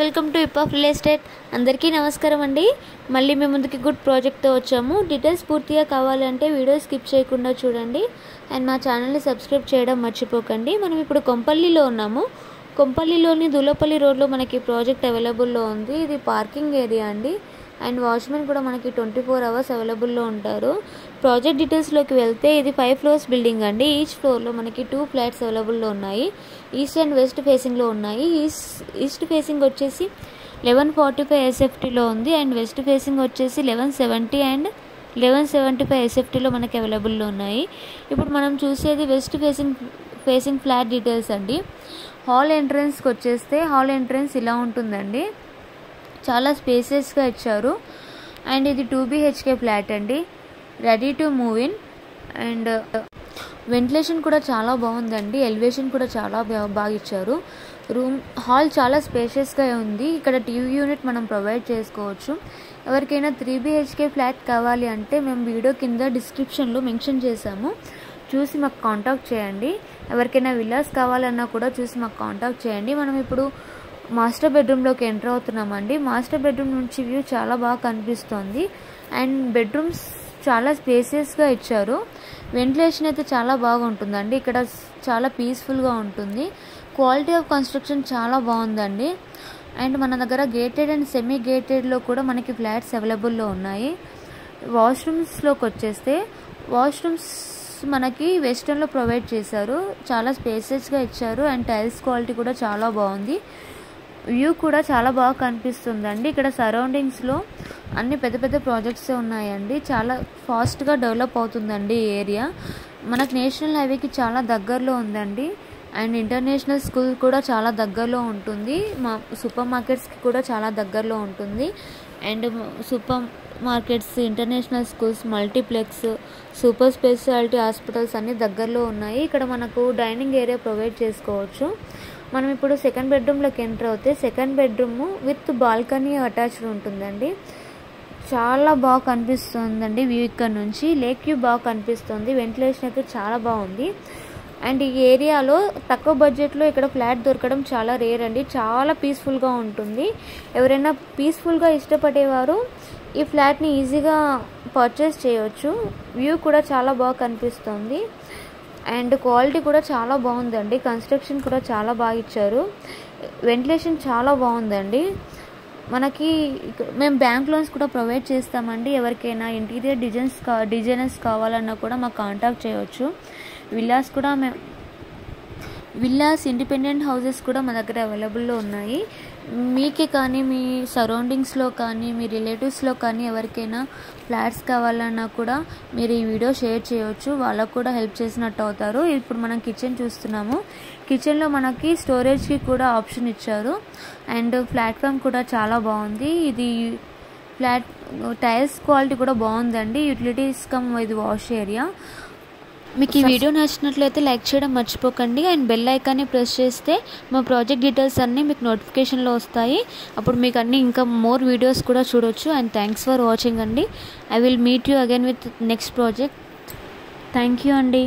Welcome to hip of real estate. అందరికీ నమస్కారం అండి. మళ్ళీ మేము ముందుకి గుడ్ ప్రాజెక్ట్తో వచ్చాము. డీటెయిల్స్ పూర్తిగా కావాలంటే వీడియో స్కిప్ చేయకుండా చూడండి అండ్ మా ఛానల్ని సబ్స్క్రైబ్ చేయడం మర్చిపోకండి. మనం ఇప్పుడు కొంపల్లిలో ఉన్నాము. కొంపల్లిలోని దులపల్లి రోడ్లో మనకి ప్రాజెక్ట్ అవైలబుల్లో ఉంది. ఇది పార్కింగ్ ఏరియా అండి అండ్ వాచ్మెన్ కూడా మనకి 24 hours అవైలబుల్లో ఉంటారు. ప్రాజెక్ట్ డీటెయిల్స్లోకి వెళ్తే ఇది 5 floors బిల్డింగ్ అండి. ఈచ్ ఫ్లోర్లో మనకి 2 flats అవైలబుల్లో ఉన్నాయి. ఈస్ట్ అండ్ వెస్ట్ ఫేసింగ్లో ఉన్నాయి. ఈస్ట్ ఫేసింగ్ వచ్చేసి 1145 SFTలో ఉంది అండ్ వెస్ట్ ఫేసింగ్ వచ్చేసి 1170 అండ్ 1175 SFTలో మనకి అవైలబుల్లో ఉన్నాయి. ఇప్పుడు మనం చూసేది వెస్ట్ ఫేసింగ్ ఫ్లాట్ డీటెయిల్స్ అండి. హాల్ ఎంట్రన్స్కి వచ్చేస్తే హాల్ ఎంట్రన్స్ ఇలా ఉంటుందండి. చాలా స్పేసెస్గా ఇచ్చారు అండ్ ఇది 2 BHK ఫ్లాట్ అండి. Ready to move in and ventilation కూడా చాలా బాగుందండి. ఎలివేషన్ కూడా చాలా బాగా ఇచ్చారు. హాల్ చాలా స్పేషియస్గా ఉంది. ఇక్కడ టీవీ యూనిట్ మనం ప్రొవైడ్ చేసుకోవచ్చు. ఎవరికైనా 3 BHK ఫ్లాట్ కావాలి అంటే మేము వీడియో కింద డిస్క్రిప్షన్లో మెన్షన్ చేసాము, చూసి మాకు కాంటాక్ట్ చేయండి. ఎవరికైనా విల్లాస్ కావాలన్నా కూడా చూసి మాకు కాంటాక్ట్ చేయండి. మనం ఇప్పుడు మాస్టర్ బెడ్రూమ్లోకి ఎంటర్ అవుతున్నామండి. మాస్టర్ బెడ్రూమ్ నుంచి వ్యూ చాలా బాగా కనిపిస్తుంది అండ్ బెడ్రూమ్స్ చాలా స్పేసియస్గా ఇచ్చారు. వెంటిలేషన్ అయితే చాలా బాగుంటుందండి. ఇక్కడ చాలా పీస్ఫుల్గా ఉంటుంది. క్వాలిటీ ఆఫ్ కన్స్ట్రక్షన్ చాలా బాగుందండి. అండ్ మన దగ్గర గేటెడ్ అండ్ సెమీ గేటెడ్లో కూడా మనకి ఫ్లాట్స్ అవైలబుల్లో ఉన్నాయి. వాష్రూమ్స్లోకి వచ్చేస్తే వాష్రూమ్స్ మనకి వెస్టర్న్లో ప్రొవైడ్ చేశారు. చాలా స్పేసెస్గా ఇచ్చారు అండ్ టైల్స్ క్వాలిటీ కూడా చాలా బాగుంది. వ్యూ కూడా చాలా బాగా కనిపిస్తుందండి. ఇక్కడ సరౌండింగ్స్లో అన్ని పెద్ద పెద్ద ప్రాజెక్ట్స్ ఉన్నాయండి. చాలా ఫాస్ట్గా డెవలప్ అవుతుందండి ఈ ఏరియా. మనకు నేషనల్ హైవేకి చాలా దగ్గరలో ఉందండి అండ్ ఇంటర్నేషనల్ స్కూల్ కూడా చాలా దగ్గరలో ఉంటుంది. మా సూపర్ మార్కెట్స్కి కూడా చాలా దగ్గరలో ఉంటుంది and super markets, international schools, multiplex, super speciality hospitals అన్నీ దగ్గరలో ఉన్నాయి. ఇక్కడ మనకు డైనింగ్ ఏరియా ప్రొవైడ్ చేసుకోవచ్చు. మనం ఇప్పుడు సెకండ్ బెడ్రూమ్లోకి ఎంటర్ అవుతే second bedroom with balcony attached ఉంటుందండి. చాలా బాగా కనిపిస్తుందండి వ్యూ. ఇక్కడ నుంచి లేక్ వ్యూ బాగా కనిపిస్తుంది. వెంటిలేషన్ అయితే చాలా బాగుంది అండ్ ఈ ఏరియాలో తక్కువ బడ్జెట్లో ఇక్కడ ఫ్లాట్ దొరకడం చాలా రేర్ అండి. చాలా పీస్ఫుల్గా ఉంటుంది. ఎవరైనా పీస్ఫుల్గా ఇష్టపడేవారు ఈ ఫ్లాట్ని ఈజీగా పర్చేస్ చేయవచ్చు. వ్యూ కూడా చాలా బాగా కనిపిస్తుంది అండ్ క్వాలిటీ కూడా చాలా బాగుందండి. కన్స్ట్రక్షన్ కూడా చాలా బాగా ఇచ్చారు. వెంటిలేషన్ చాలా బాగుందండి. మనకి మేము బ్యాంక్ లోన్స్ కూడా ప్రొవైడ్ చేస్తామండి. ఎవరికైనా ఇంటీరియర్ డిజైనర్స్ కావాలన్నా కూడా మాకు కాంటాక్ట్ చేయవచ్చు. విల్లాస్ ఇండిపెండెంట్ హౌసెస్ కూడా మా దగ్గర అవైలబుల్లో ఉన్నాయి. మీకే కానీ మీ సరౌండింగ్స్లో కానీ మీ రిలేటివ్స్లో కానీ ఎవరికైనా ఫ్లాట్స్ కావాలన్నా కూడా మీరు ఈ వీడియో షేర్ చేయవచ్చు. వాళ్ళకు కూడా హెల్ప్ చేసినట్టు అవుతారు. ఇప్పుడు మనం కిచెన్ చూస్తున్నాము. కిచెన్లో మనకి స్టోరేజ్కి కూడా ఆప్షన్ ఇచ్చారు అండ్ ప్లాట్ఫామ్ కూడా చాలా బాగుంది. ఇది ఫ్లాట్ టైల్స్ క్వాలిటీ కూడా బాగుందండి. యూటిలిటీస్ కమ్ ఇది వాష్ ఏరియా. మీకు ఈ వీడియో నచ్చినట్లయితే లైక్ చేయడం మర్చిపోకండి అండ్ బెల్ ఐకాన్ని ప్రెస్ చేస్తే మా ప్రాజెక్ట్ డీటెయిల్స్ అన్నీ మీకు నోటిఫికేషన్లో వస్తాయి. అప్పుడు మీకు అన్నీ ఇంకా మోర్ వీడియోస్ కూడా చూడొచ్చు. అండ్ థ్యాంక్స్ ఫర్ వాచింగ్ అండి. I will meet you again with next project. Thank you అండి.